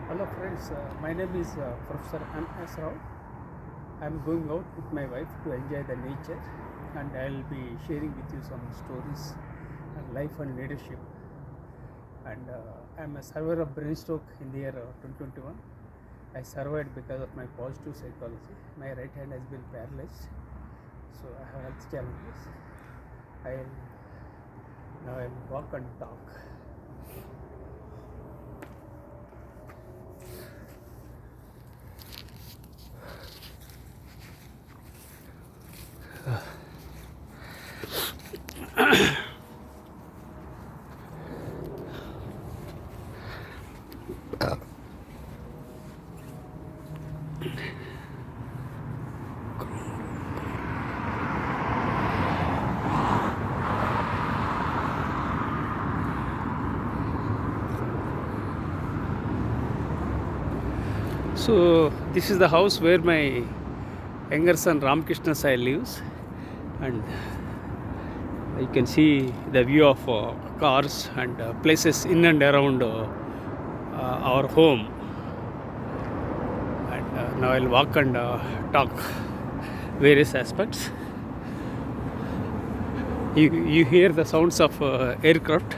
Hello friends, my name is Professor M.S. Rao. I am going out with my wife to enjoy the nature, and I will be sharing with you some stories and life and leadership. And I am a survivor of brain stroke in the year 2021. I survived because of my positive psychology. My right hand has been paralyzed, so I have health challenges. I'll walk and talk. So this is the house where my younger son Ramkrishna Sai lives, and you can see the view of cars and places in and around our home. And now I'll walk and talk various aspects. You hear the sounds of aircraft.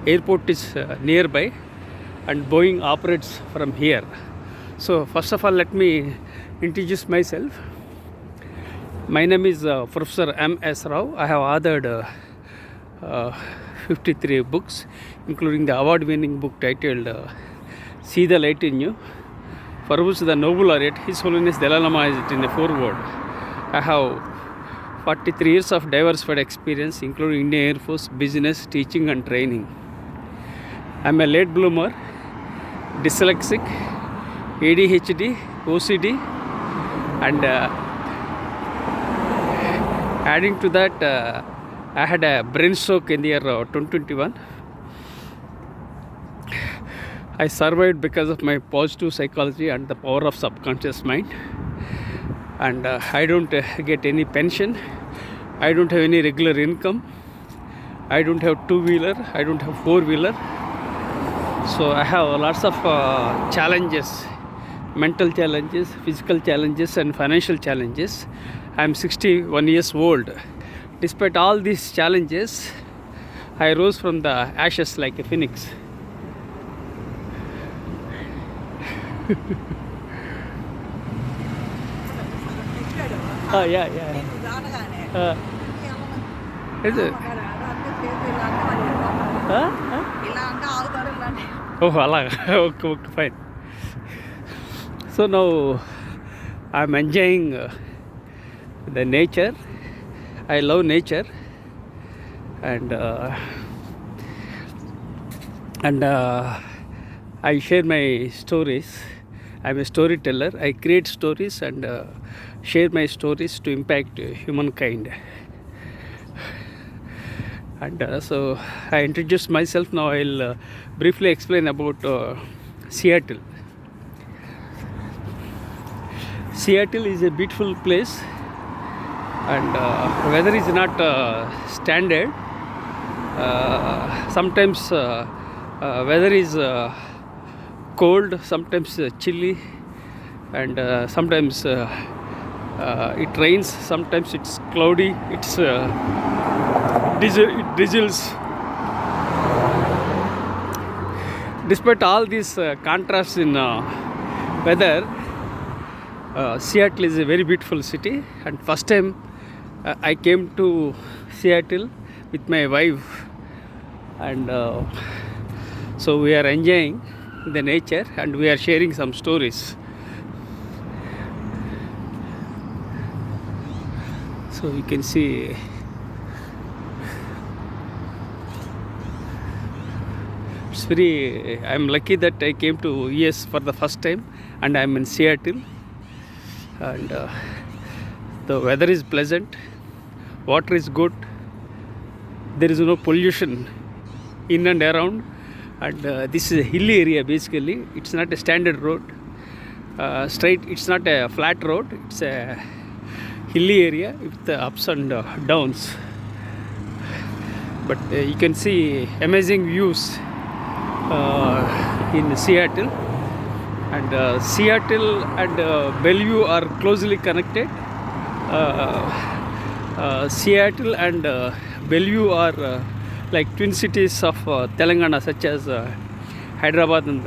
Airport is nearby, and Boeing operates from here. So first of all, let me introduce myself. My name is Professor M.S. Rao. I have authored 53 books, including the award-winning book titled See the Light in You, for which the Noble Laureate His Holiness Dalai Lama is in the foreword. I have 43 years of diversified experience, including Indian Air Force, business, teaching and training. I am a late bloomer, dyslexic, ADHD, OCD, and adding to that, I had a brain stroke in the year 2021. I survived because of my positive psychology and the power of subconscious mind. And I don't get any pension. I don't have any regular income. I don't have two-wheeler. I don't have four-wheeler. So I have lots of challenges, mental challenges, physical challenges and financial challenges. I am 61 years old. Despite all these challenges, I rose from the ashes like a phoenix. Yeah. Is it? Oh, okay, fine. So now I'm enjoying the nature. I love nature, and I share my stories. I'm a storyteller. I create stories and share my stories to impact humankind. And so I introduce myself. Now I'll briefly explain about Seattle. Seattle is a beautiful place, and weather is not standard. Sometimes weather is cold, sometimes chilly, and sometimes it rains, sometimes it's cloudy, it drizzles. Despite all these contrasts in weather, Seattle is a very beautiful city. And first time I came to Seattle with my wife, and so we are enjoying the nature and we are sharing some stories. So you can see it's very, I'm lucky that I came to US for the first time, and I'm in Seattle, and the weather is pleasant, water is good, there is no pollution in and around, and this is a hilly area. Basically it's not a standard road, straight, it's not a flat road, it's a hilly area with the ups and downs. But you can see amazing views in Seattle, and Seattle and Bellevue are closely connected. Seattle and Bellevue are like twin cities of Telangana, such as Hyderabad and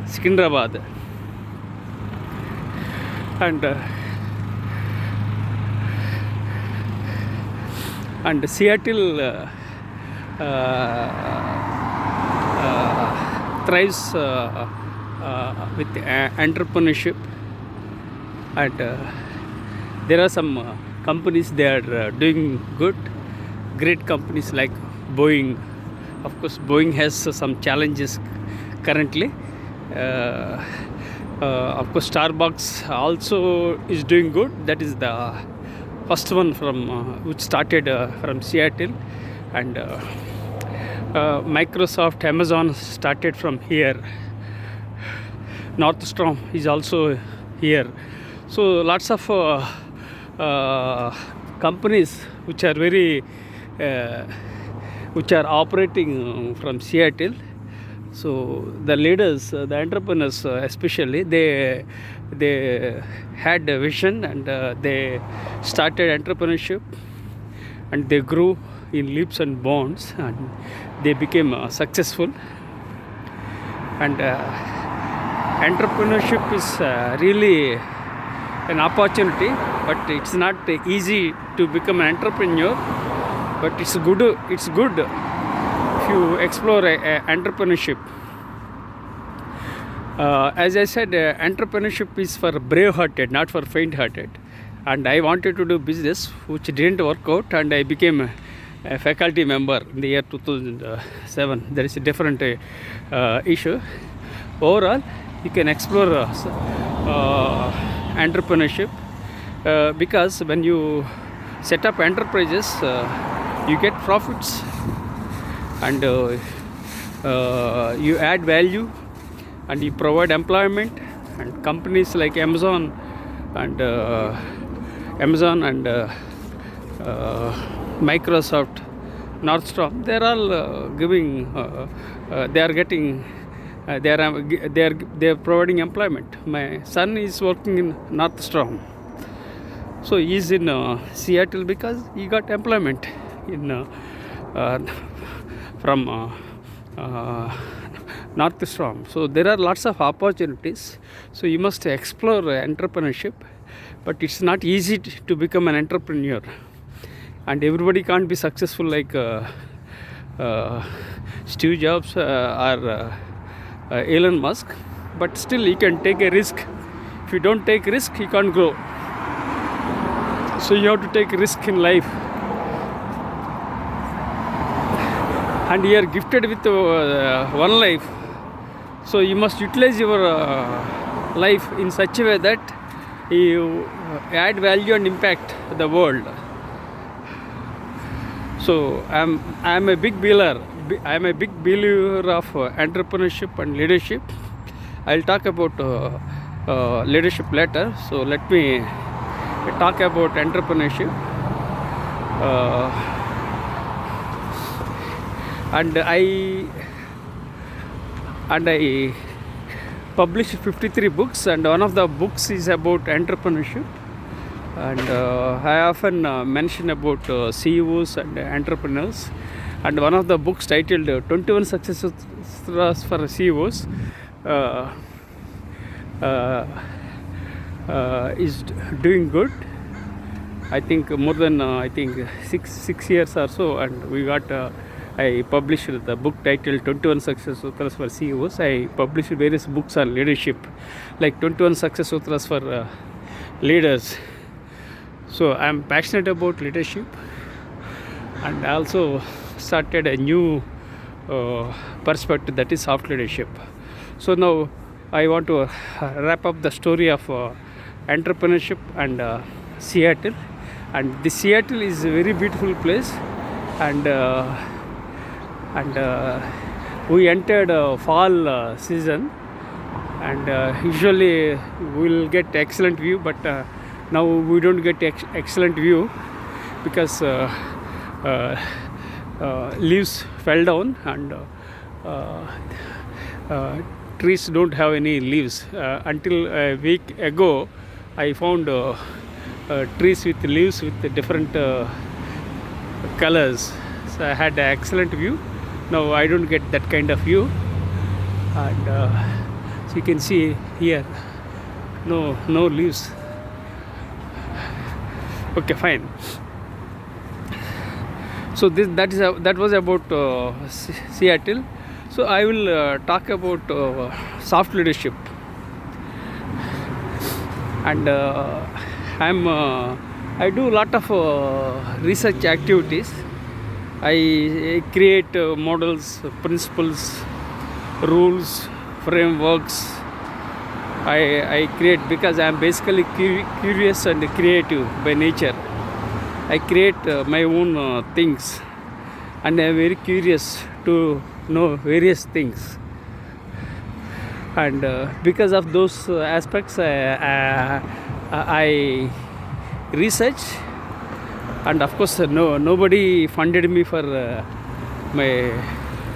Secunderabad, and Seattle thrives with entrepreneurship, and there are some companies they are doing good, great companies like Boeing. Of course, Boeing has some challenges currently. Of course, Starbucks also is doing good. That is the first one from which started from Seattle, and Microsoft, Amazon started from here. Nordstrom is also here. So lots of companies which are very which are operating from Seattle. So the leaders, the entrepreneurs especially, they had a vision, and they started entrepreneurship, and they grew in leaps and bounds, and they became successful. And entrepreneurship is really an opportunity, but it's not easy to become an entrepreneur. But it's good if you explore entrepreneurship. As I said, entrepreneurship is for brave-hearted, not for faint-hearted. And I wanted to do business, which didn't work out, and I became a faculty member in the year 2007. There is a different issue. Overall, you can explore entrepreneurship because when you set up enterprises, you get profits, and you add value, and you provide employment. And companies like Amazon and Microsoft, Nordstrom, they are all giving. They are providing employment. My son is working in Nordstrom, so he is in Seattle because he got employment in from Nordstrom. So there are lots of opportunities. So you must explore entrepreneurship, but it's not easy to become an entrepreneur, and everybody can't be successful like Steve Jobs or Elon Musk. But still, you can take a risk. If you don't take risk, you can't grow. So you have to take risk in life, and you are gifted with one life. So you must utilize your life in such a way that you add value and impact the world. So I'm a big believer. I'm a big believer of entrepreneurship and leadership. I'll talk about leadership later. So let me talk about entrepreneurship. And I published 53 books, and one of the books is about entrepreneurship. And I often mention about CEOs and entrepreneurs. And one of the books titled 21 Success Sutras for CEOs is doing good. I think more than six years or so, and we got I published the book titled 21 Success Sutras for CEOs. I published various books on leadership, like 21 Success Sutras for leaders. So I'm passionate about leadership, and I also started a new perspective, that is soft leadership. So now I want to wrap up the story of entrepreneurship and Seattle. And the Seattle is a very beautiful place, and we entered fall season, and usually we'll get excellent view, but now we don't get excellent view because leaves fell down, and uh, trees don't have any leaves. Until a week ago, I found trees with leaves with different colors. So I had an excellent view. Now I don't get that kind of view, and so you can see here, no leaves. Okay, fine. So that was about Seattle. So I will talk about soft leadership, and I do a lot of research activities. I create models, principles, rules, frameworks. I create because I am basically curious and creative by nature. I create my own things, and I am very curious to know various things. And because of those aspects, I research, and of course, nobody funded me for my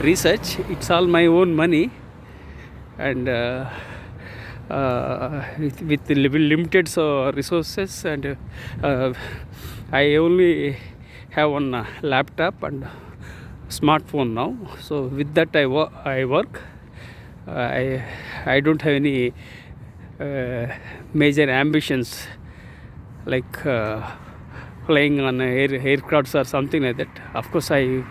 research. It's all my own money, and with limited resources, and I only have one laptop and smartphone now. So with that I work. I don't have any major ambitions like flying on aircrafts or something like that. Of course, I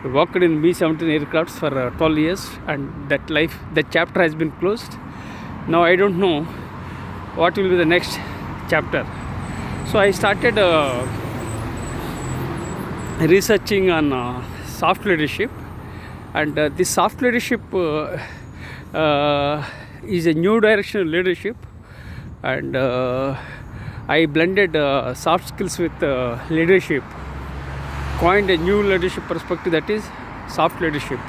worked in B-17 aircrafts for 12 years, and that chapter has been closed. Now I don't know what will be the next chapter. So I started researching on soft leadership, and this soft leadership is a new direction of leadership, and I blended soft skills with leadership, coined a new leadership perspective, that is soft leadership.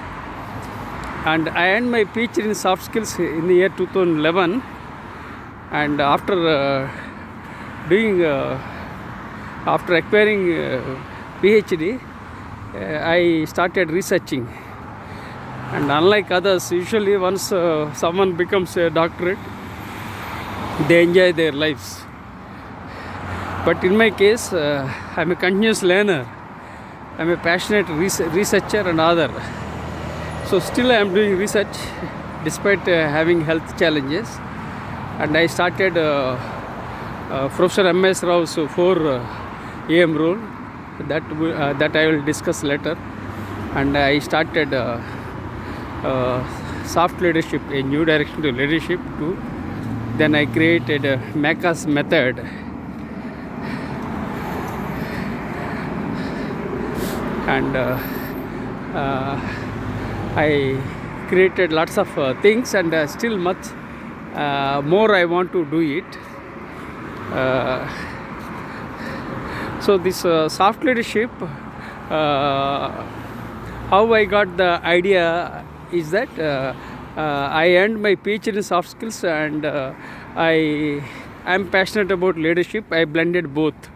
And I earned my Ph.D. in soft skills in the year 2011, and after acquiring Ph.D., I started researching. And unlike others, usually once someone becomes a doctorate, they enjoy their lives. But in my case, I'm a continuous learner. I'm a passionate researcher and author. So still I am doing research despite having health challenges. And I started Professor M.S. Rao's 4 AM rule that I will discuss later. And I started soft leadership, a new direction to leadership too. Then I created Maca's method. And I created lots of things, and still much more I want to do it. So this soft leadership, how I got the idea is that I earned my Ph.D. in soft skills, and I am passionate about leadership. I blended both.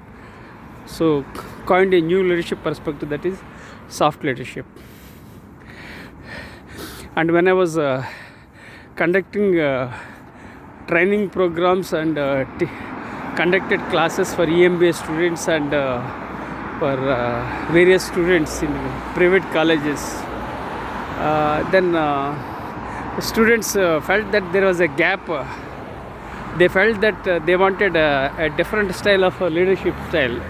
So coined a new leadership perspective, that is soft leadership. And when I was conducting training programs and conducted classes for EMBA students and for various students in private colleges, then students felt that there was a gap. They felt that they wanted a different style of leadership style.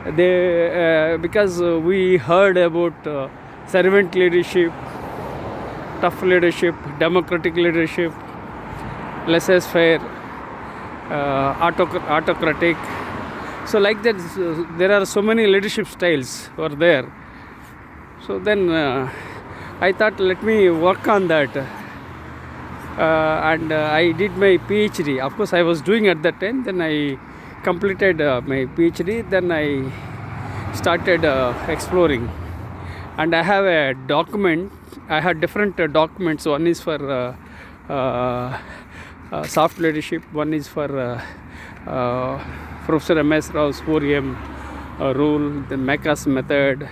Because we heard about servant leadership, tough leadership, democratic leadership, laissez-faire, autocratic. So like that, there are so many leadership styles were there. So then I thought, let me work on that. And I did my Ph.D. Of course, I was doing at that time. Then I completed my Ph.D. Then I started exploring. And I have a document. I had different documents. One is for soft leadership. One is for Professor M.S. Rao's 4M rule, the Maca's method.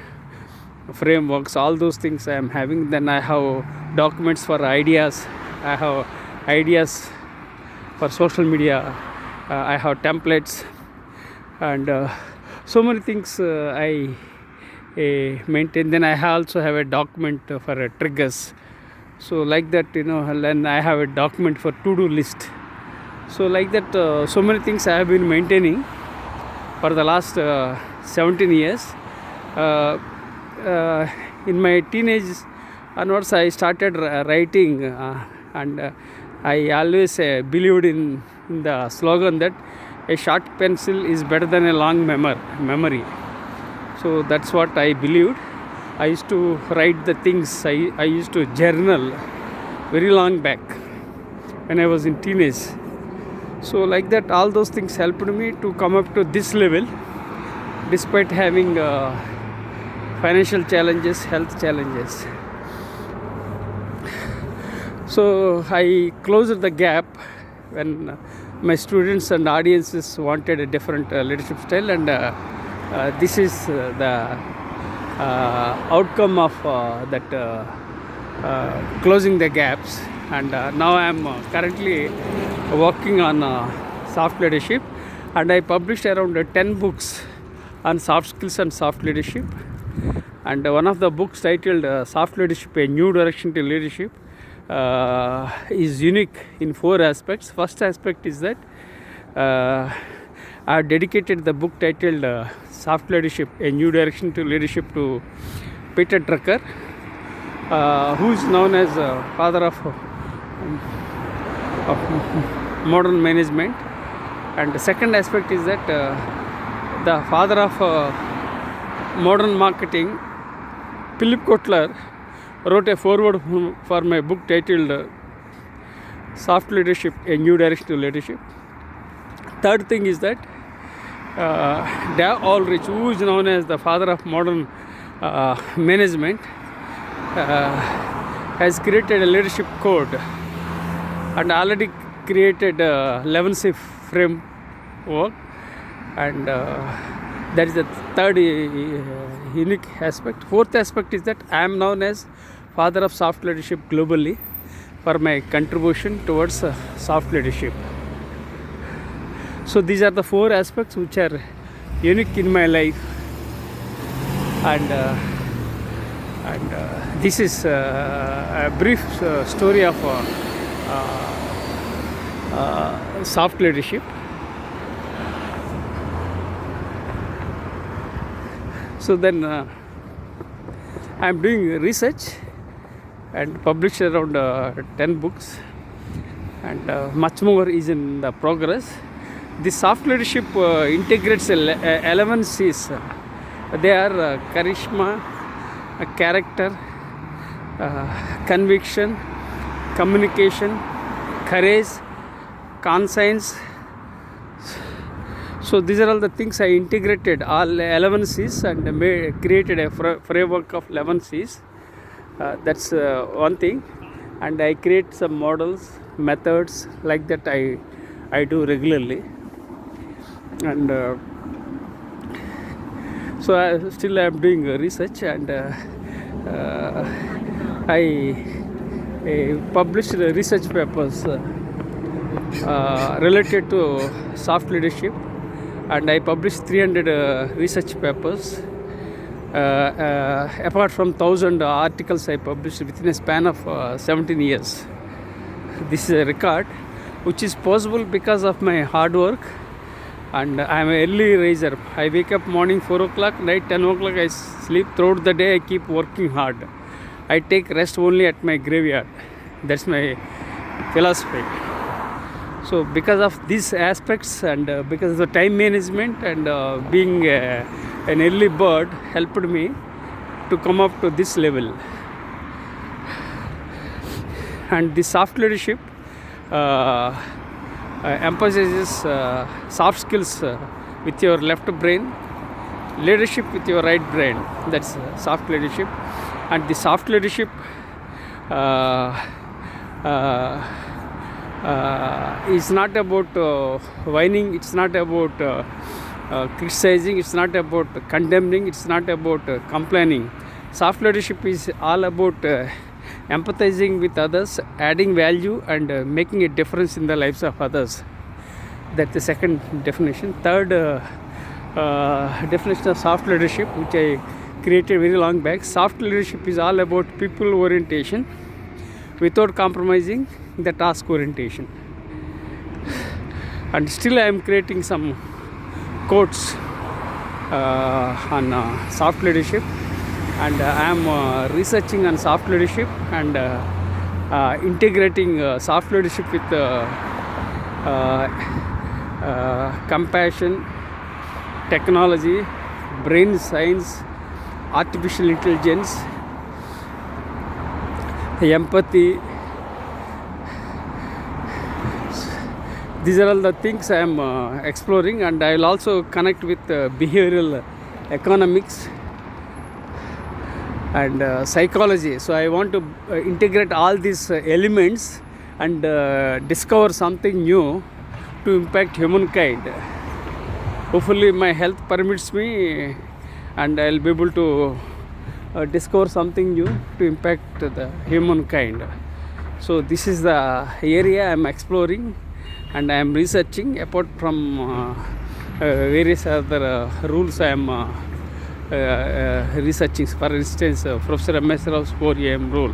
frameworks, all those things I am having. Then I have documents for ideas. I have ideas for social media. I have templates, and so many things I maintain. Then I also have a document for triggers. So like that, then I have a document for to-do list. So like that, so many things I have been maintaining for the last 17 years. In my teenage onwards, I started writing, and I always believed in the slogan that a short pencil is better than a long memory. So that's what I believed. I used to write the things. I used to journal very long back when I was in teenage. So like that, all those things helped me to come up to this level, despite having financial challenges, health challenges. So I closed the gap when my students and audiences wanted a different leadership style, and this is the outcome of that closing the gaps. And now I am currently working on soft leadership, and I published around 10 books on soft skills and soft leadership. And one of the books titled Soft Leadership, A New Direction to Leadership, is unique in 4 aspects. First aspect is that I have dedicated the book titled Soft Leadership, A New Direction to Leadership to Peter Drucker, who is known as father of modern management. And the second aspect is that the father of modern marketing, Philip Kotler, wrote a foreword for my book titled Soft Leadership, A New Direction to Leadership. Third thing is that Dave Ulrich, who is known as the father of modern management, has created a leadership code and already created 11C framework, and that is the third unique aspect. Fourth aspect is that I am known as father of soft leadership globally for my contribution towards soft leadership. So these are the 4 aspects which are unique in my life, and this is a brief story of soft leadership. So then I am doing research and published around 10 books, and much more is in the progress. This soft leadership integrates 11 C's. They are charisma, character, conviction, communication, courage, conscience. So these are all the things I integrated, all 11 C's, and created a framework of 11 C's. That's one thing. And I create some models, methods like that I do regularly. And so I still am doing research, and I published research papers related to soft leadership, and I published 300 research papers, apart from 1,000 articles I published within a span of 17 years. This is a record which is possible because of my hard work, and I am an early riser. I wake up morning 4 o'clock, night 10 o'clock I sleep. Throughout the day I keep working hard. I take rest only at my graveyard. That's my philosophy. So because of these aspects, and because of the time management, and being an early bird helped me to come up to this level. And the soft leadership emphasizes soft skills with your left brain, leadership with your right brain. That's soft leadership. And the soft leadership is not about whining, it's not about criticizing, it's not about condemning, it's not about complaining. Soft leadership is all about empathizing with others, adding value, and making a difference in the lives of others. That's the second definition. Third definition of soft leadership, which I created very long back. Soft leadership is all about people orientation without compromising the task orientation. And still I am creating some quotes on soft leadership, and I am researching on soft leadership and integrating soft leadership with compassion, technology, brain science, artificial intelligence, empathy. These are all the things I am exploring, and I will also connect with behavioral economics and psychology. So I want to integrate all these elements and discover something new to impact humankind. Hopefully my health permits me, and I will be able to discover something new to impact the humankind. So this is the area I am exploring and I am researching. Apart from various other rules I am researching, for instance Professor M.S. Rao's 4 AM rule.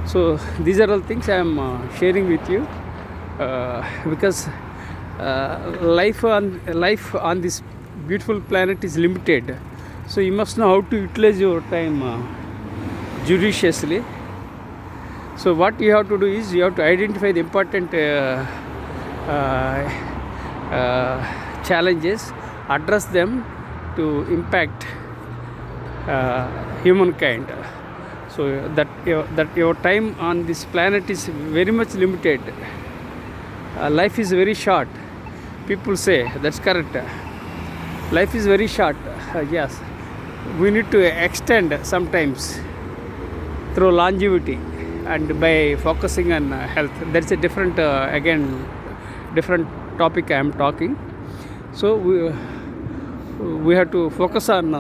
So these are all things I am sharing with you because life on this beautiful planet is limited. So you must know how to utilize your time judiciously. So what you have to do is you have to identify the important challenges, address them to impact humankind. So that your time on this planet is very much limited. Life is very short. People say that's correct. Life is very short. Yes, we need to extend sometimes through longevity and by focusing on health. That's a different different topic I am talking. So we have to focus on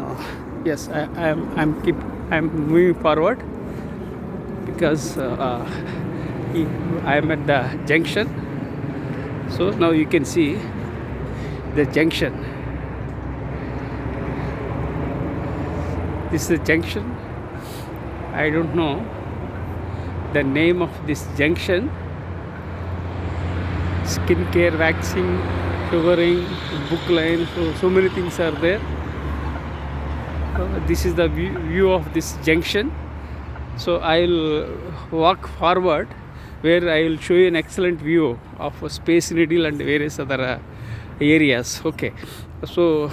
yes, I'm moving forward because I am at the junction. So now you can see the junction. This is the junction. I don't know the name of this junction. Skincare, vaccine, sugaring, book line, so many things are there. This is the view of this junction. So I will walk forward where I will show you an excellent view of Space Needle and various other areas. Okay, so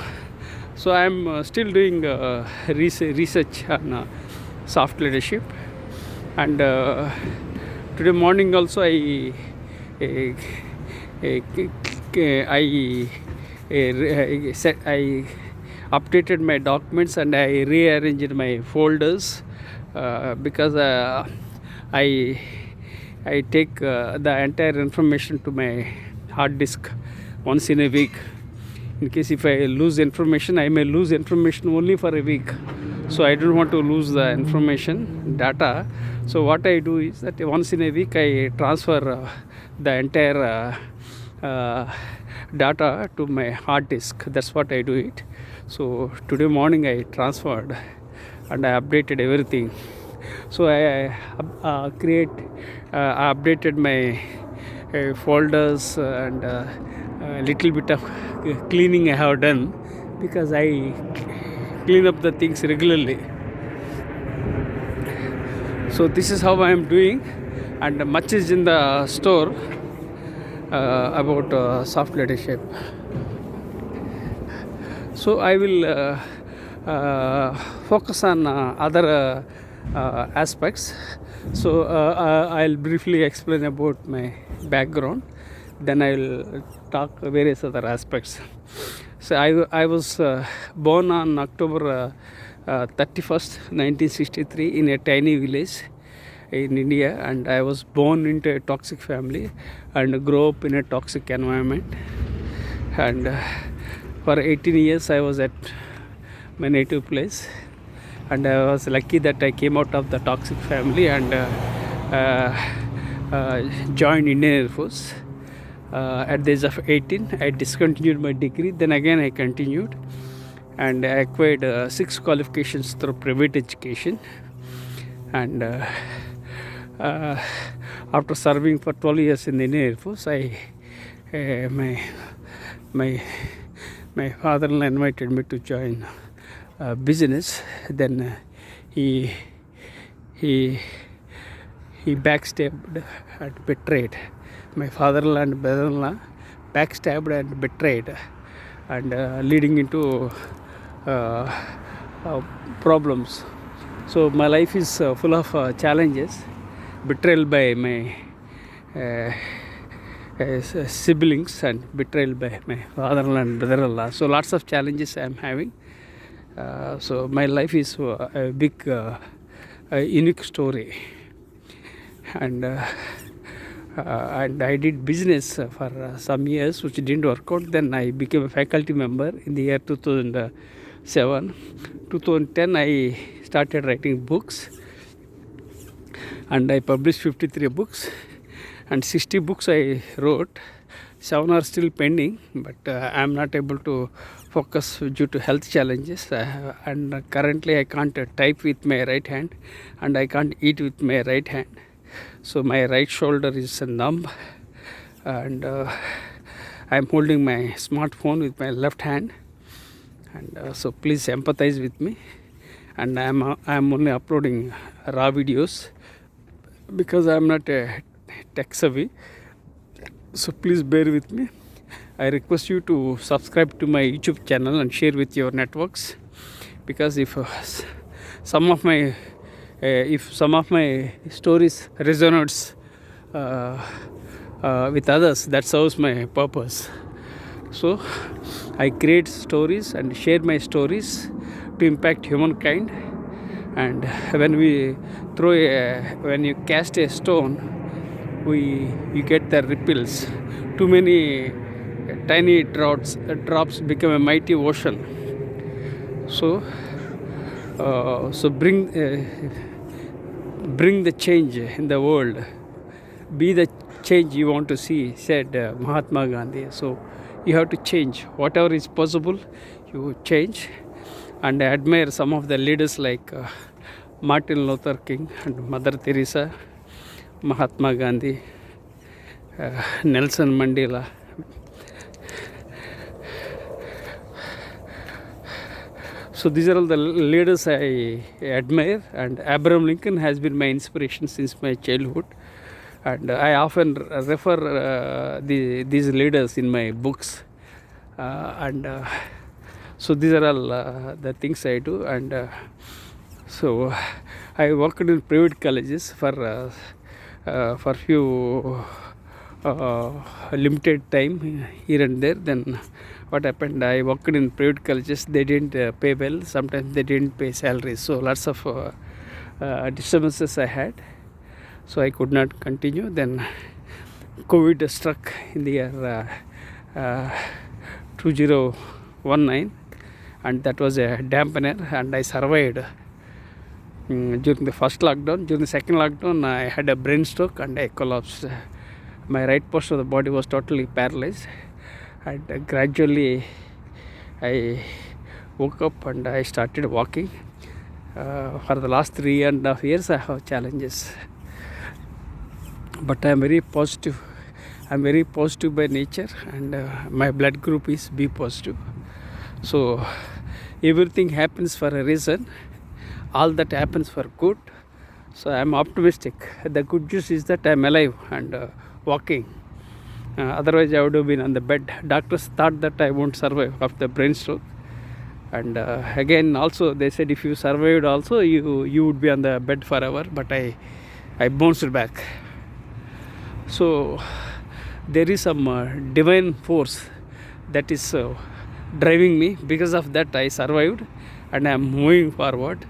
I am still doing research on soft leadership, and today morning also I updated my documents and I rearranged my folders because I take the entire information to my hard disk once in a week. In case if I lose information, I may lose information only for a week. So I don't want to lose the information, data. So what I do is that once in a week I transfer the entire data to my hard disk. That's what I do it. So today morning I transferred and I updated everything. So I updated my folders and a little bit of cleaning I have done because I clean up the things regularly. So this is how I am doing, and much is in the store about soft leadership. So I will focus on other aspects. So I'll briefly explain about my background, then I will talk various other aspects. So I was born on October 31st, 1963 in a tiny village in India, and I was born into a toxic family and grew up in a toxic environment, and for 18 years I was at my native place, and I was lucky that I came out of the toxic family and joined Indian Air Force. At the age of 18, I discontinued my degree. Then again, I continued, and I acquired 6 qualifications through private education. And after serving for 12 years in the Indian Air Force, my father-in-law invited me to join business. Then he backstabbed and betrayed. My father-in-law and brother-in-law backstabbed and betrayed, and leading into problems. So my life is full of challenges. Betrayal by my siblings and betrayal by my father-in-law and brother-in-law. So lots of challenges I am having. So my life is a big unique story, and I did business for some years which didn't work out. Then I became a faculty member in the year 2007. 2010 I started writing books, and I published 53 books, and 60 books I wrote. 7 are still pending, but I am not able to focus due to health challenges, and currently I can't type with my right hand, and I can't eat with my right hand. So my right shoulder is numb, and I am holding my smartphone with my left hand, and so please empathize with me. And I am only uploading raw videos because I am not tech savvy. So please bear with me. I request you to subscribe to my YouTube channel and share with your networks, because if some of my stories resonates with others, that serves my purpose. So I create stories and share my stories to impact humankind. And when you cast a stone, you get the ripples. Too many tiny drops become a mighty ocean. So bring the change in the world. Be the change you want to see, said Mahatma Gandhi. So you have to change. Whatever is possible, you change. And I admire some of the leaders like Martin Luther King and Mother Teresa, Mahatma Gandhi, Nelson Mandela. So these are all the leaders I admire, and Abraham Lincoln has been my inspiration since my childhood, and I often refer these leaders in my books, so these are all the things I do. And so I worked in private colleges for few limited time here and there. Then what happened, I worked in private colleges. They didn't pay well. Sometimes they didn't pay salaries, so lots of disturbances I had, so I could not continue. Then COVID struck in the year 2019, and that was a dampener, and I survived during the first lockdown. During the second lockdown, I had a brain stroke and I collapsed. My right portion of the body was totally paralyzed, and gradually I woke up and I started walking. For the last 3.5 years I have challenges, but I am very positive. I am very positive by nature, and my blood group is B positive. So everything happens for a reason. All that happens for good. So I am optimistic. The good news is that I am alive and walking. Otherwise I would have been on the bed. Doctors thought that I won't survive of the brain stroke. And again also they said if you survived also you would be on the bed forever. But I bounced back. So there is some divine force that is driving me. Because of that I survived and I am moving forward.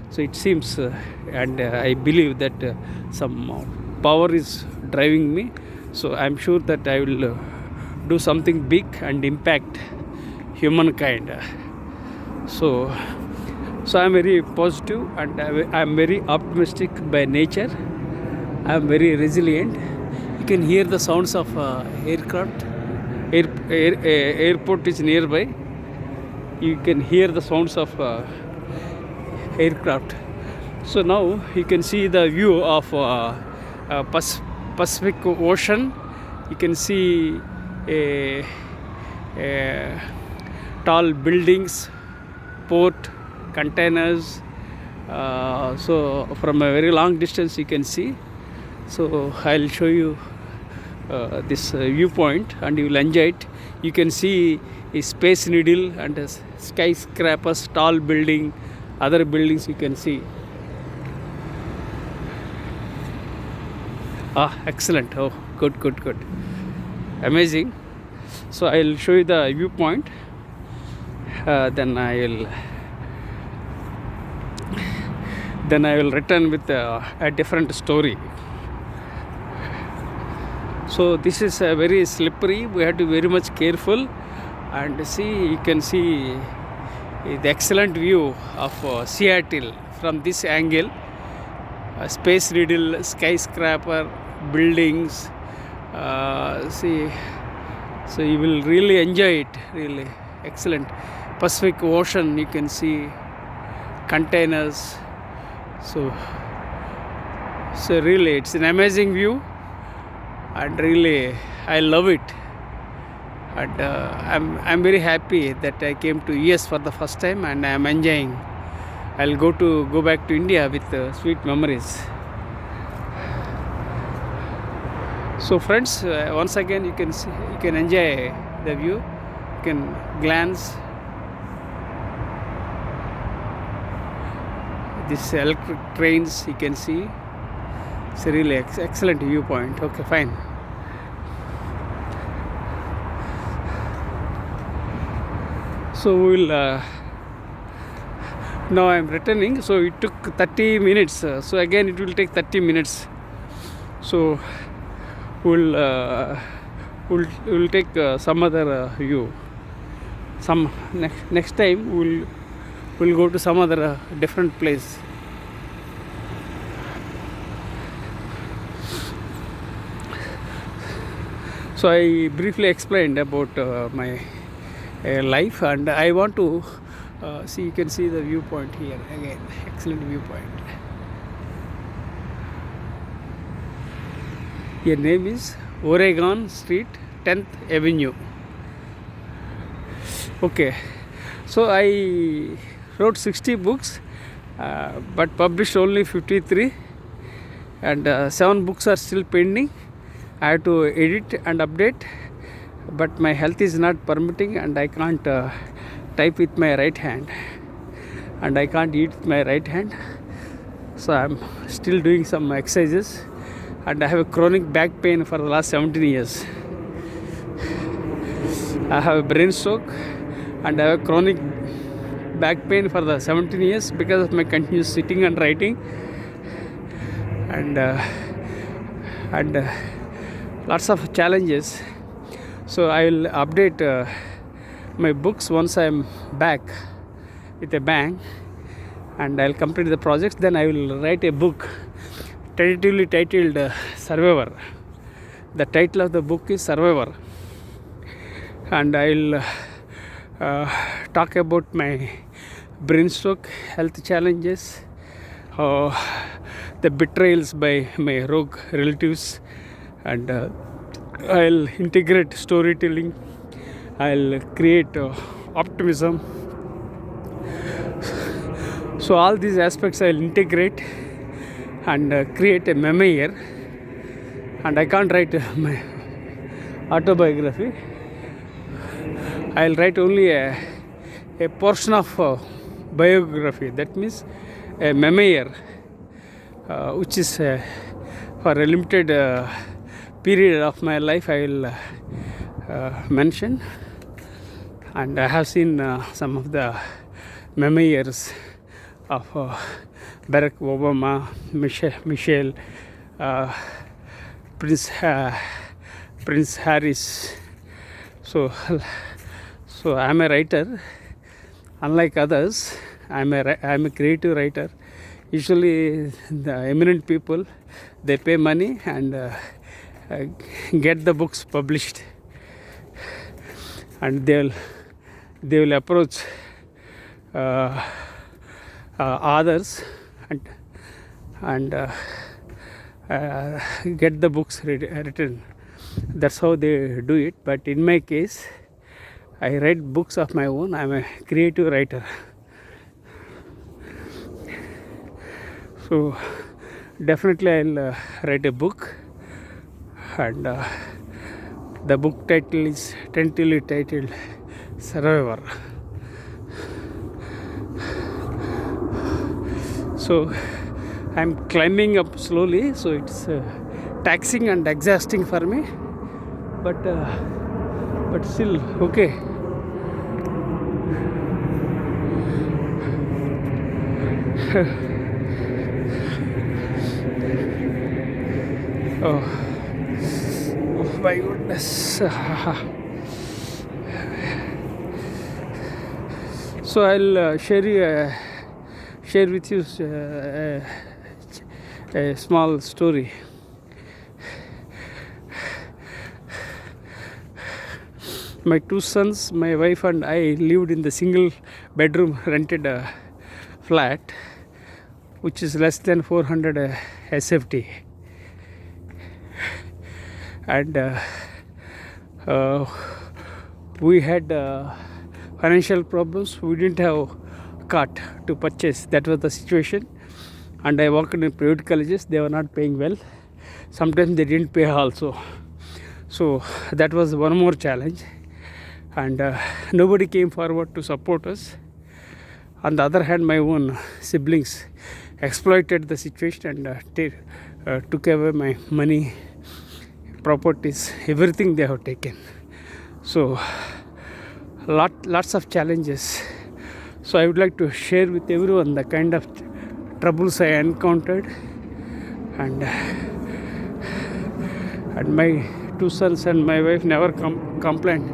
So it seems and I believe that some power is driving me. So I am sure that I will do something big and impact humankind. So So I'm very positive and I'm very optimistic by nature. I'm very resilient. You can hear the sounds of aircraft. Airport is nearby. You can hear the sounds of aircraft. So now you can see the view of Pacific Ocean. You can see tall buildings, port, containers. So from a very long distance you can see. So I'll show you this viewpoint and you will enjoy it. You can see a space needle and a skyscrapers, tall building, other buildings you can see. Excellent. Oh, good. Amazing. So I'll show you the viewpoint. Then I will return with a different story. So this is very slippery. We have to be very much careful. And see, you can see the excellent view of Seattle from this angle. Space needle, skyscraper, buildings. See, so you will really enjoy it. Really excellent. Pacific Ocean, you can see containers. So really it's an amazing view and really I love it. And I'm very happy that I came to US for the first time and I'm enjoying. I'll go back to India with sweet memories. So friends, once again you can enjoy the view. You can glance these electric trains. You can see it's a really excellent viewpoint. Okay, fine. So we'll now I'm returning. So it took 30 minutes. So again it will take 30 minutes. So we'll take some other view. Some next time we'll go to some other different place. So I briefly explained about my life, and I want to see. You can see the viewpoint here again. Excellent viewpoint. Your name is Oregon Street, 10th Avenue. Okay, so I wrote 60 books, but published only 53, and 7 books are still pending. I have to edit and update, but my health is not permitting, and I can't type with my right hand, and I can't eat with my right hand. So I'm still doing some exercises, and I have a chronic back pain for the last 17 years. I have a brain stroke, and I have a chronic back pain for the 17 years because of my continuous sitting and writing, and lots of challenges. So I will update my books once I am back with a bang, and I'll complete the projects. Then I will write a book tentatively titled Survivor. The title of the book is Survivor, and I'll talk about my brain stroke, health challenges, the betrayals by my rogue relatives, and I'll integrate storytelling. I'll create optimism. So all these aspects I'll integrate and create a memoir. And I can't write my autobiography. I'll write only a portion of biography. That means a memoir, which is for a limited period of my life I will mention. And I have seen some of the memoirs of Barack Obama, Michelle, Prince Harris. So I'm a writer, unlike others, I'm a creative writer. Usually the eminent people, they pay money and get the books published, and they will approach others and get the books written. That's how they do it. But in my case, I write books of my own. I'm a creative writer. So definitely I'll write a book, and the book title is tentatively titled Survivor. So I'm climbing up slowly, so it's taxing and exhausting for me, but still okay. Oh my goodness. So I'll share with you a small story. My two sons, my wife and I lived in the single bedroom rented flat, which is less than 400 SFT. And we had financial problems. We didn't have cart to purchase. That was the situation. And I worked in private colleges. They were not paying well. Sometimes they didn't pay also. So that was one more challenge. And nobody came forward to support us. On the other hand, my own siblings exploited the situation and took away my money, properties, everything they have taken. So lots of challenges. So I would like to share with everyone the kind of troubles I encountered, and my two sons and my wife never complained,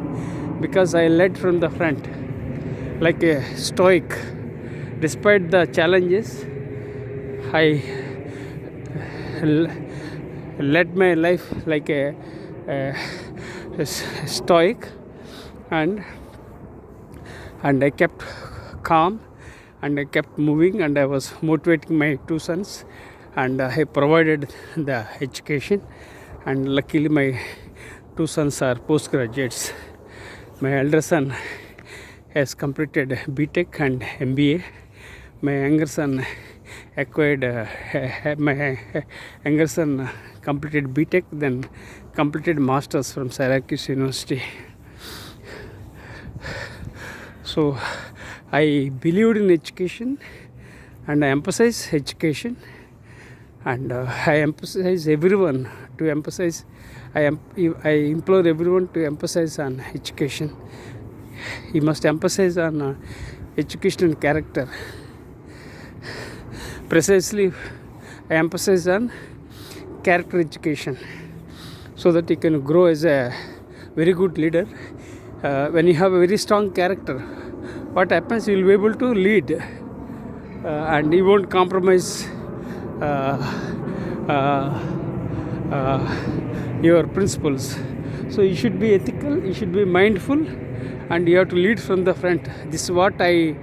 because I led from the front like a stoic. Despite the challenges, I led my life like a stoic, and I kept calm, and I kept moving, and I was motivating my two sons, and I provided the education, and luckily my two sons are postgraduates. My elder son has completed BTech and MBA. My younger son completed BTech, then completed masters from Syracuse University. So I believed in education, and I emphasize education, and I emphasize everyone to emphasize. I implore everyone to emphasize on education. You must emphasize on education and character. Precisely, I emphasize on character education, so that you can grow as a very good leader. When you have a very strong character, what happens, you will be able to lead, and you won't compromise your principles. So you should be ethical, you should be mindful, and you have to lead from the front. This is what I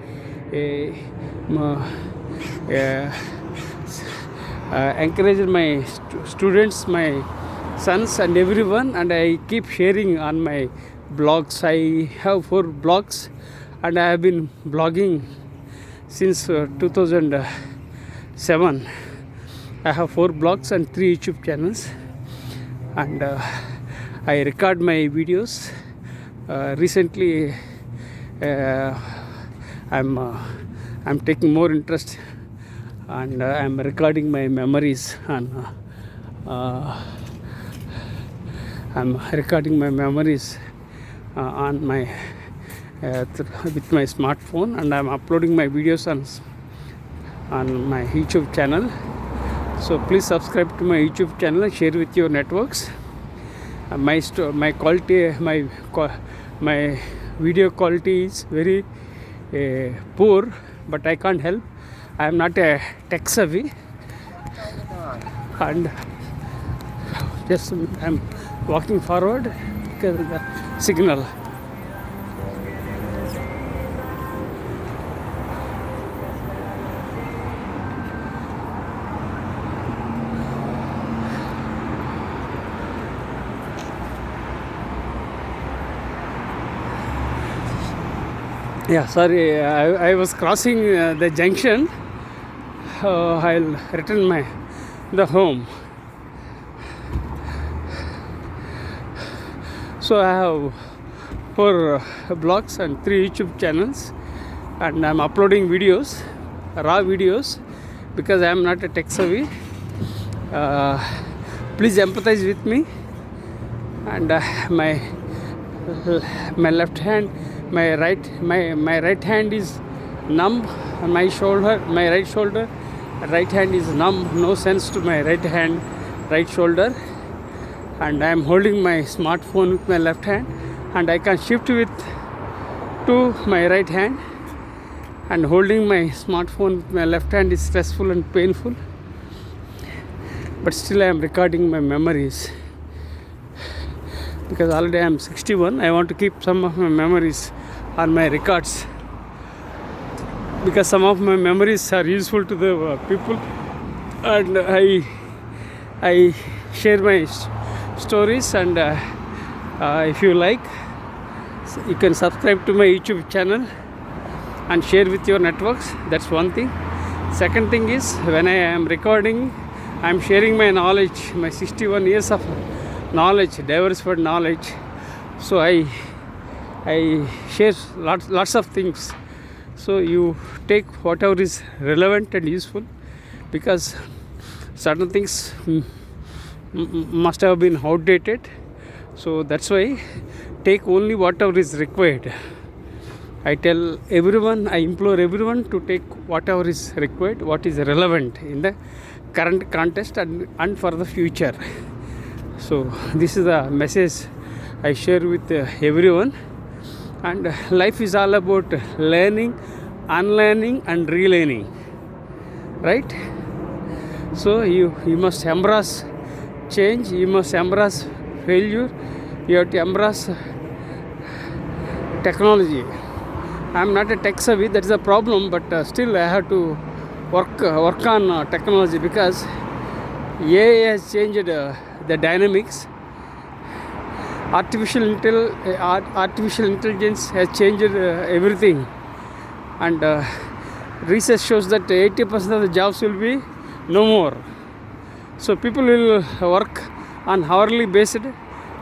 encourage my students, my sons and everyone, and I keep sharing on my blogs. I have 4 blogs, and I have been blogging since 2007. I have 4 blogs and 3 YouTube channels, and I record my videos. Recently I'm taking more interest, and I'm recording my memories, and I'm recording my memories on my with my smartphone, and I'm uploading my videos on my YouTube channel. So please subscribe to my YouTube channel and share with your networks. My quality, my video quality is very poor, but I can't help. I am not a tech savvy, and just I'm walking forward because of the signal. Yeah, sorry, I was crossing the junction. I'll return the home. So I have 4 blogs and 3 YouTube channels, and I'm uploading videos, raw videos, because I am not a tech savvy. Please empathize with me. And my left hand, my right hand is numb. My right shoulder, right hand is numb. No sense to my right shoulder. And I am holding my smartphone with my left hand, and I can shift to my right hand. And holding my smartphone with my left hand is stressful and painful. But still I am recording my memories, because already I am 61. I want to keep some of my memories on my records, because some of my memories are useful to the people, and I share my stories. And if you like, you can subscribe to my YouTube channel and share with your networks. That's one thing. Second thing is, when I am recording, I am sharing my knowledge, my 61 years of knowledge, diversified knowledge. So I share lots of things. So you take whatever is relevant and useful, because certain things must have been outdated. So that's why take only whatever is required. I tell everyone, I implore everyone to take whatever is required, what is relevant in the current context and for the future. So this is the message I share with everyone. And life is all about learning, unlearning and relearning, right? So you must embrace change, you must embrace failure, you have to embrace technology. I am not a tech savvy, that's a problem, but still I have to work on technology, because AI has changed the dynamics. Artificial intelligence has changed everything, and research shows that 80% of the jobs will be no more. So people will work on hourly basis,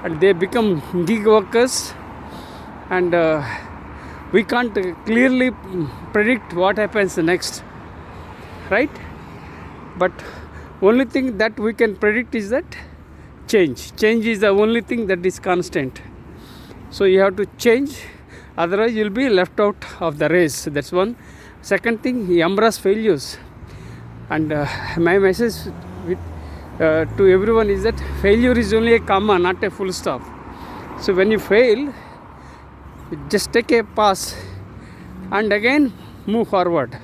and they become gig workers, and we can't clearly predict what happens next, right? But only thing that we can predict is that change is the only thing that is constant. So you have to change, otherwise you'll be left out of the race. That's one. Second thing, embrace failures. And my message to everyone is that failure is only a comma, not a full stop. So when you fail, just take a pause and again move forward,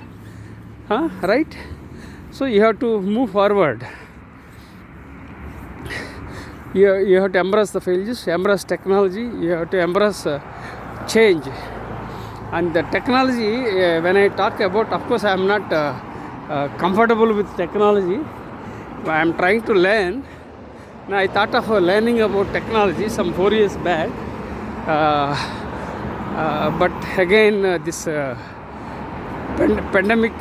right? So you have to move forward. You have to embrace the failures, embrace technology, you have to embrace change. And the technology, when I talk about, of course I am not comfortable with technology. I am trying to learn. Now I thought of learning about technology some 4 years back, but again this pandemic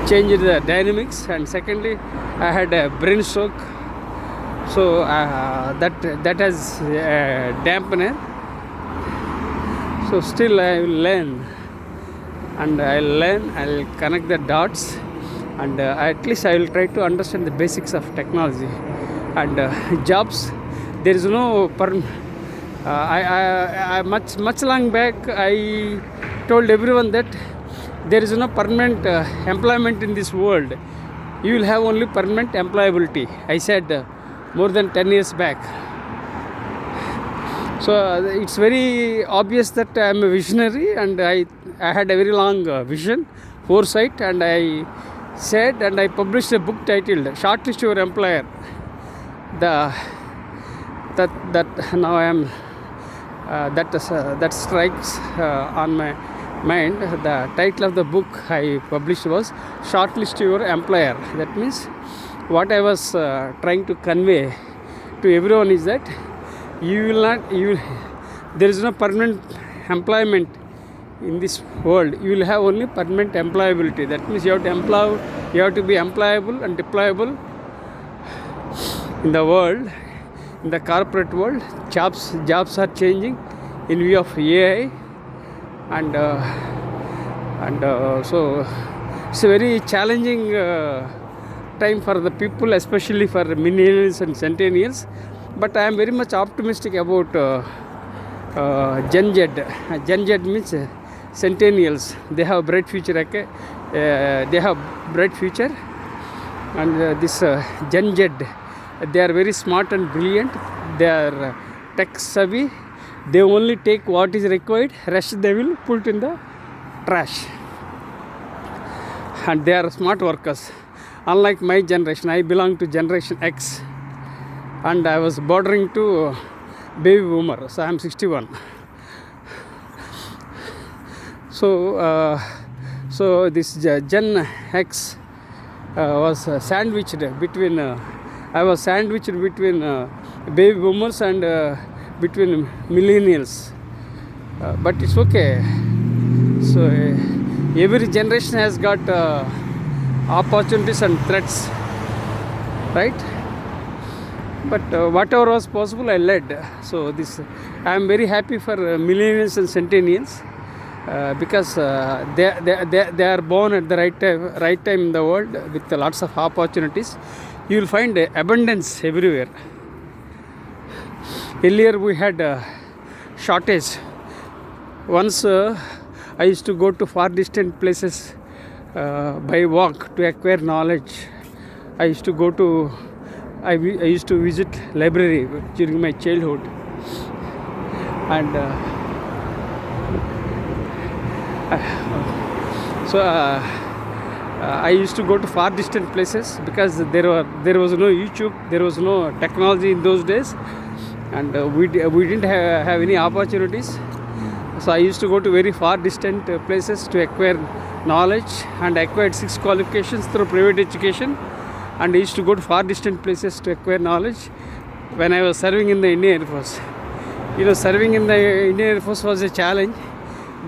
changed the dynamics. And secondly, I had a brain stroke, so that has a dampener. So still I will learn, and I'll connect the dots, and at least I will try to understand the basics of technology. And jobs, there is no I much long back I told everyone that there is no permanent employment in this world. You will have only permanent employability. I said more than 10 years back. So it's very obvious that I am a visionary, and I had a very long vision, foresight, and I said, and I published a book titled "Shortlist Your Employer." That now I am that strikes on my mind. The title of the book I published was "Shortlist Your Employer." That means what I was trying to convey to everyone is that there is no permanent employment in this world. You will have only permanent employability. That means you have to be employable and deployable in the world, in the corporate world. Jobs are changing in view of AI, and so it's a very challenging time for the people, especially for millennials and centennials. But I am very much optimistic about Gen Z. Gen Z means centennials. They have bright future. And this Gen Z, they are very smart and brilliant. They are tech savvy. They only take what is required. Rest they will put in the trash. And they are smart workers. Unlike my generation, I belong to Generation X. And I was bordering to baby boomer, so I am 61. So this Gen X was sandwiched between. I was sandwiched between baby boomers and between millennials. But it's okay. So every generation has got opportunities and threats, right? But whatever was possible, I led. So I am very happy for millennials and centennials because they are born at the right time in the world with lots of opportunities. You will find abundance everywhere. Earlier we had shortage. Once I used to go to far distant places by walk to acquire knowledge. I used to visit library during my childhood, and I used to go to far distant places because there was no YouTube, there was no technology in those days, and we didn't have any opportunities. So I used to go to very far distant places to acquire knowledge, and acquired 6 qualifications through private education. And I used to go to far distant places to acquire knowledge when I was serving in the Indian Air Force. Serving in the Indian Air Force was a challenge.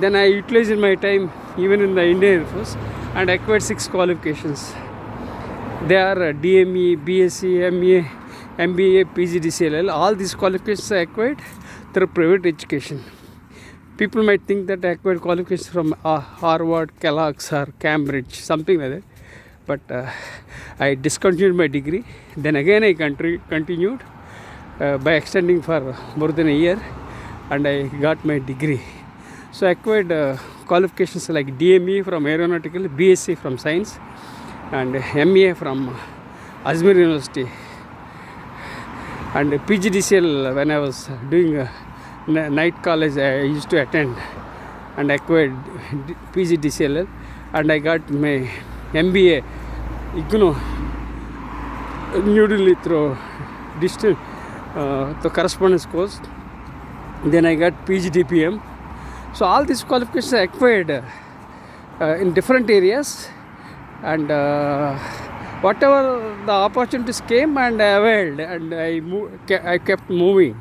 Then I utilized my time even in the Indian Air Force and acquired 6 qualifications. They are DME, BSc, MA, MBA, PG, DCLL. All these qualifications I acquired through private education. People might think that I acquired qualifications from Harvard, Kellogg's or Cambridge, something like that. But I discontinued my degree. Then again I continued by extending for more than a year, and I got my degree. So I acquired qualifications like DME from Aeronautical, BSc from Science, and MA from Ajmer University. And PGDCL, when I was doing night college, I used to attend and acquired PGDCL, and I got my MBA, New Delhi through distance, the correspondence course. Then I got PGDPM. So all these qualifications I acquired in different areas, and whatever the opportunities came, and I availed, and I kept moving.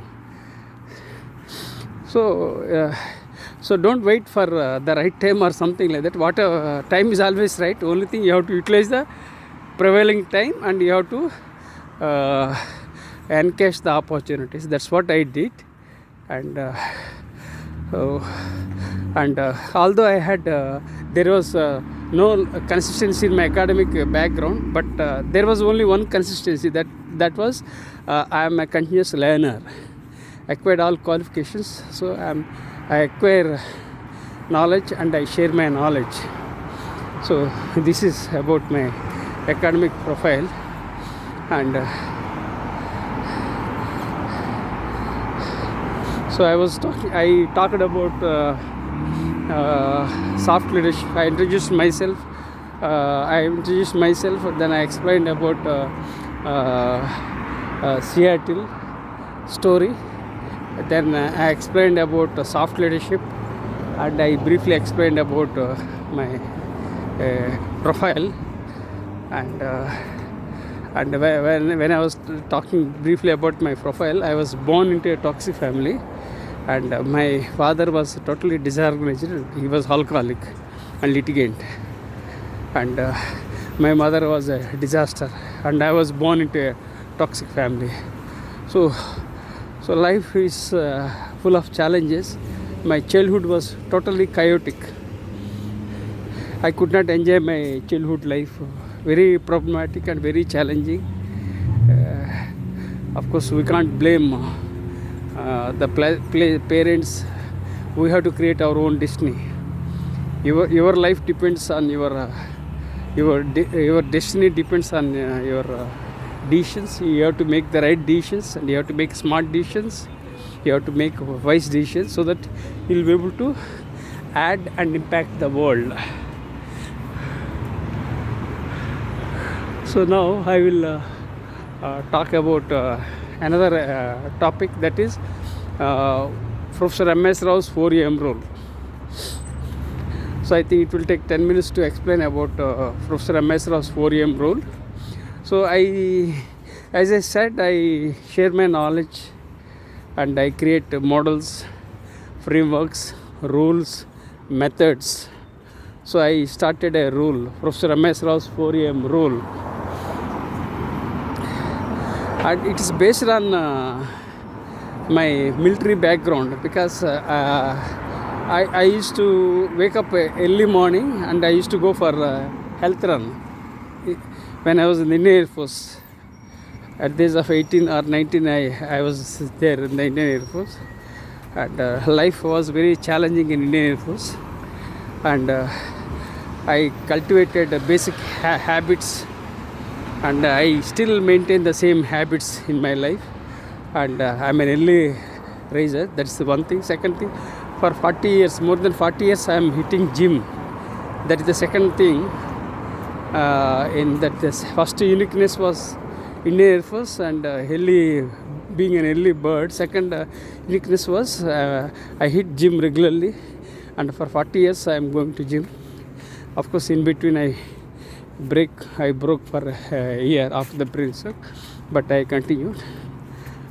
So don't wait for the right time or something like that. Whatever time is always right. Only thing, you have to utilize the prevailing time, and you have to encash the opportunities. That's what I did. And although I had there was no consistency in my academic background, but there was only one consistency, that was I am a continuous learner. Acquired all qualifications, so I acquire knowledge and I share my knowledge. So this is about my academic profile. And So I talked about soft leadership. I introduced myself. Then I explained about Seattle story. Then I explained about soft leadership, and I briefly explained about my profile. And when I was talking briefly about my profile, I was born into a toxic family, and my father was totally disorganized. He was alcoholic and litigant, and my mother was a disaster, and I was born into a toxic family. So life is full of challenges. My childhood was totally chaotic. I could not enjoy my childhood life. Very problematic and very challenging. Of course, we can't blame the parents. We have to create our own destiny. Your life depends on your destiny depends on your decisions. You have to make the right decisions, and you have to make smart decisions. You have to make wise decisions so that you'll be able to add and impact the world. So now I will talk about another topic, that is Professor M.S. Rao's 4am rule. So I think it will take 10 minutes to explain about Professor M.S. Rao's 4am rule. So as I said, I share my knowledge, and I create models, frameworks, rules, methods. So I started a rule, Professor M.S. Rao's 4am rule, and it is based on my military background, because I used to wake up early morning, and I used to go for health run when I was in the Indian Air Force. At the age of 18 or 19, I was there in the Indian Air Force, and life was very challenging in Indian Air Force, and I cultivated basic habits, and I still maintain the same habits in my life, and I'm an early riser. That's the one thing. Second thing, for 40 years, more than 40 years, I am hitting gym. That is the second thing. In that, the first uniqueness was Indian Air Force, and being an early bird. Second uniqueness was I hit gym regularly, and for 40 years I am going to gym. Of course, in between I broke for a year after the pre-stroke, but I continued.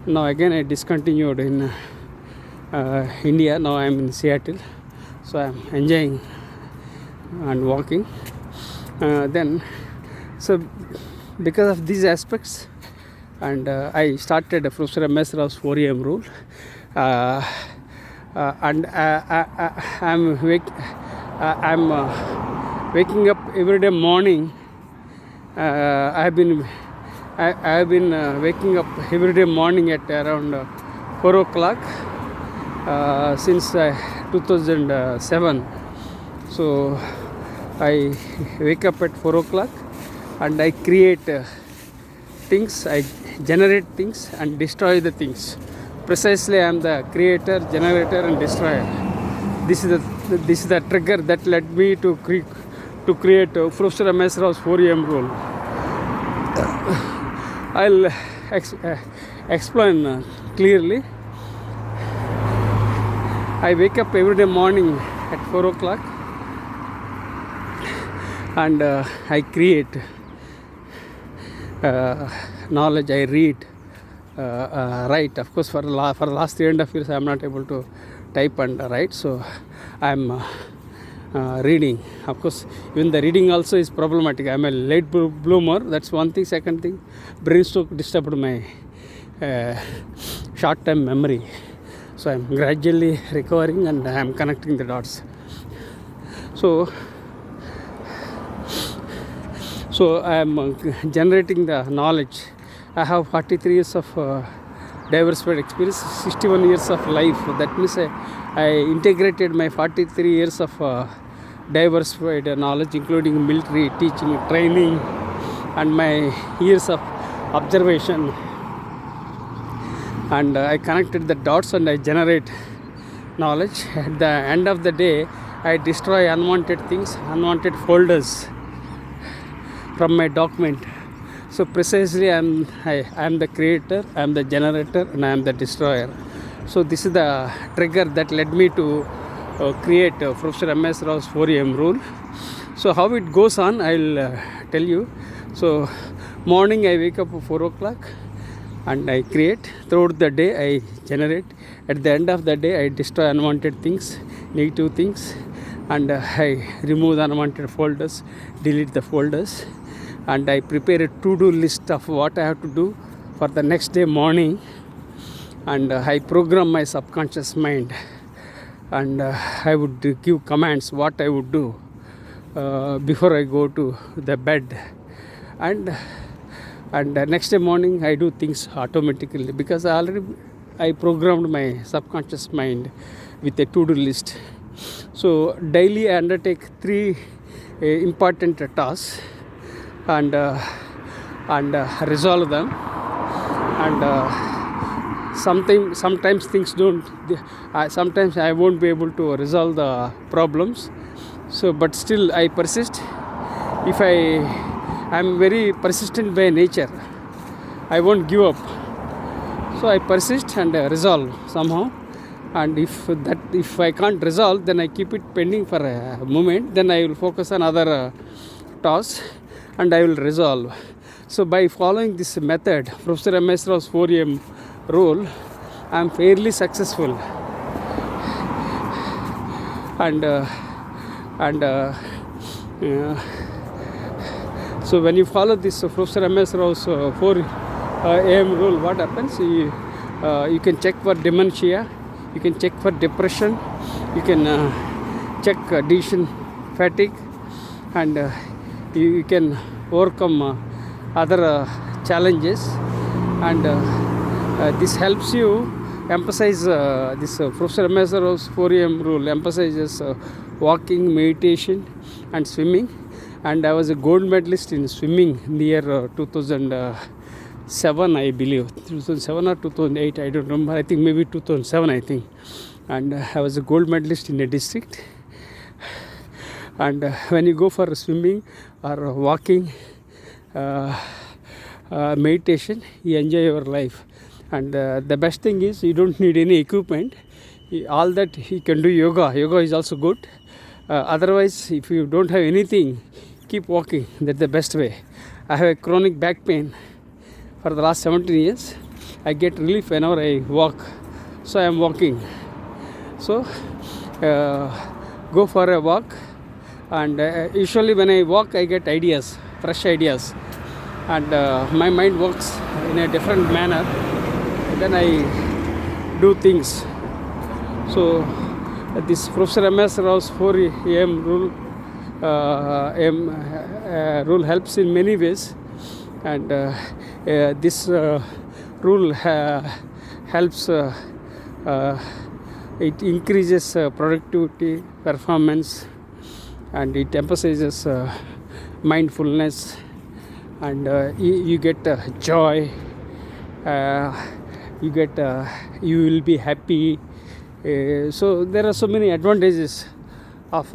Now again I discontinued in India. Now I am in Seattle, so I am enjoying and walking. So because of these aspects, and I started Professor M.S. Rao's 4am rule, and I'm waking up every day morning. I have been waking up every day morning at around 4 o'clock since 2007. So I wake up at 4 o'clock, and I create things, I generate things and destroy the things. Precisely, I am the creator, generator and destroyer. This is the trigger that led me to create Professor M.S. Rao's 4am rule. I'll explain clearly. I wake up every day morning at 4 o'clock, and I create knowledge. I read, write. Of course, for the last 3.5 years, I am not able to type and write, so I am reading. Of course, even the reading also is problematic. I am a late bloomer. That's one thing. Second thing, brain stroke disturbed my short-term memory. So I am gradually recovering, and I am connecting the dots. So I am generating the knowledge. I have 43 years of diversified experience, 61 years of life. That means I integrated my 43 years of diversified knowledge, including military, teaching, training, and my years of observation. and I connected the dots and I generate knowledge. At the end of the day, I destroy unwanted things, unwanted folders from my document. So precisely I am the creator, I am the generator, and I am the destroyer. So this is the trigger that led me to create Professor M.S. Rao's 4am rule. So how it goes on, I'll tell you. So morning I wake up at 4 o'clock and I create. Throughout the day I generate. At the end of the day I destroy unwanted things, negative things, and I remove the unwanted folders, delete the folders, and I prepare a to-do list of what I have to do for the next day morning, and I program my subconscious mind, and I would give commands what I would do before I go to the bed, and next day morning I do things automatically because I programmed my subconscious mind with a to-do list. So daily I undertake 3 important tasks and resolve them, and sometimes things don't, sometimes I won't be able to resolve the problems, so but still I persist. If I'm very persistent by nature, I won't give up, so I persist and resolve somehow. And if I can't resolve, then I keep it pending for a moment, then I will focus on other tasks and I will resolve. So by following this method, Professor M.S. Rao's 4am rule, I am fairly successful. So when you follow this Professor M.S. Rao's 4am rule, what happens? You can check for dementia, you can check for depression, you can check decision fatigue, and you can overcome other challenges, and this helps you emphasize this Professor M.S. Rao's 4am rule emphasizes walking, meditation, and swimming. And I was a gold medalist in swimming in the year 2007, I believe, 2007 or 2008, I don't remember. I think maybe 2007, I think. And I was a gold medalist in a district. And when you go for swimming or walking, meditation, you enjoy your life. And the best thing is you don't need any equipment. All that you can do yoga. Yoga is also good. Otherwise, if you don't have anything, keep walking. That's the best way. I have a chronic back pain for the last 17 years. I get relief whenever I walk. So I am walking. So go for a walk. And usually when I walk, I get ideas, fresh ideas. And my mind works in a different manner. Then I do things. So this Professor M.S. Rao's 4am rule helps in many ways, and this rule helps. It increases productivity, performance, and it emphasizes mindfulness, and you get joy. You will be happy. So there are so many advantages of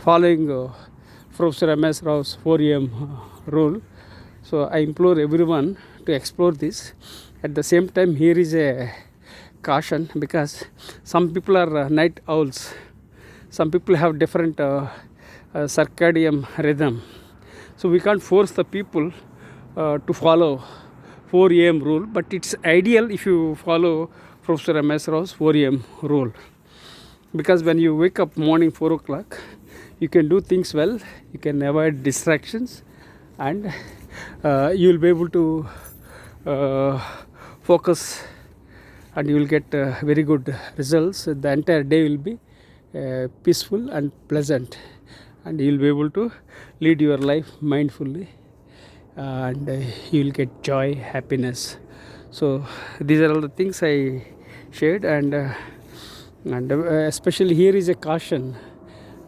following Professor M.S. Rao's 4am rule. So I implore everyone to explore this. At the same time, here is a caution, because some people are night owls. Some people have different circadian rhythm. So we can't force the people to follow 4am rule, but it's ideal if you follow Professor M.S. Rao's 4am rule, because when you wake up morning 4 o'clock, you can do things well, you can avoid distractions, and you will be able to focus, and you will get very good results. The entire day will be peaceful and pleasant, and you will be able to lead your life mindfully, and you will get joy, happiness. So these are all the things I shared, and especially here is a caution.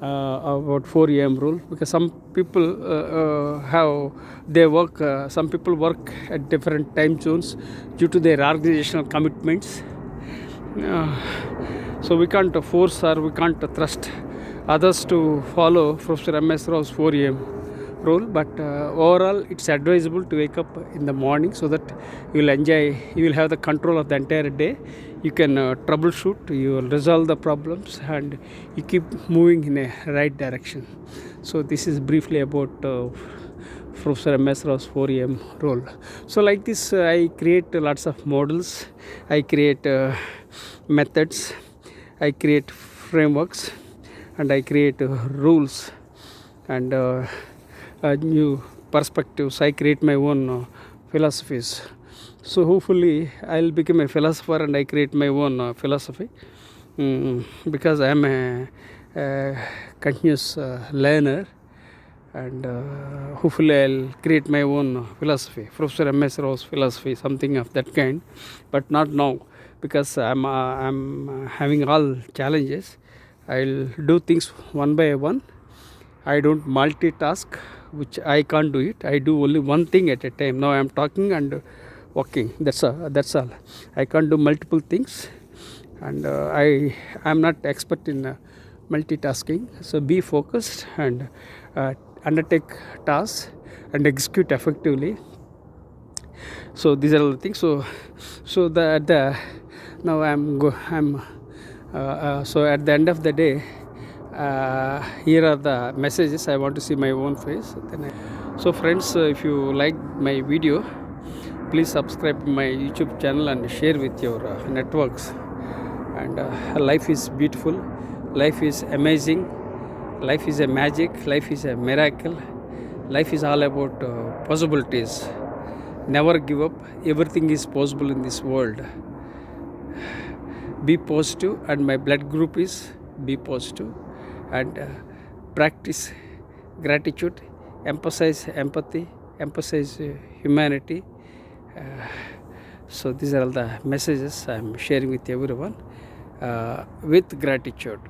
about 4 a.m. rule, because some people some people work at different time zones due to their organizational commitments. So we can't force or we can't thrust others to follow Professor M.S. Rao's 4 a.m. rule, but overall it's advisable to wake up in the morning so that you will have the control of the entire day. You can troubleshoot, you will resolve the problems, and you keep moving in a right direction. So this is briefly about Professor M.S. Rao's 4 a.m. rule. So like this, I create lots of models, I create methods, I create frameworks, and I create rules and new perspectives. I create my own philosophies. So hopefully I'll become a philosopher and I create my own philosophy, because I am a continuous learner, and hopefully I'll create my own philosophy, Professor M.S. Rao's philosophy, something of that kind, but not now, because I'm having all challenges. I'll do things one by one. I don't multitask, which I can't do it. I do only one thing at a time. Now I'm talking and walking. That's all. I can't do multiple things, and I'm not expert in multitasking. So be focused and undertake tasks and execute effectively. So these are all the things. So now so at the end of the day, here are the messages. I want to see my own face. So friends, if you like my video, please subscribe to my YouTube channel and share with your networks. And life is beautiful, life is amazing, life is a magic, life is a miracle, life is all about possibilities. Never give up. Everything is possible in this world. Be positive, and my blood group is be positive, and practice gratitude, emphasize empathy, emphasize humanity. So these are all the messages I am sharing with everyone with gratitude.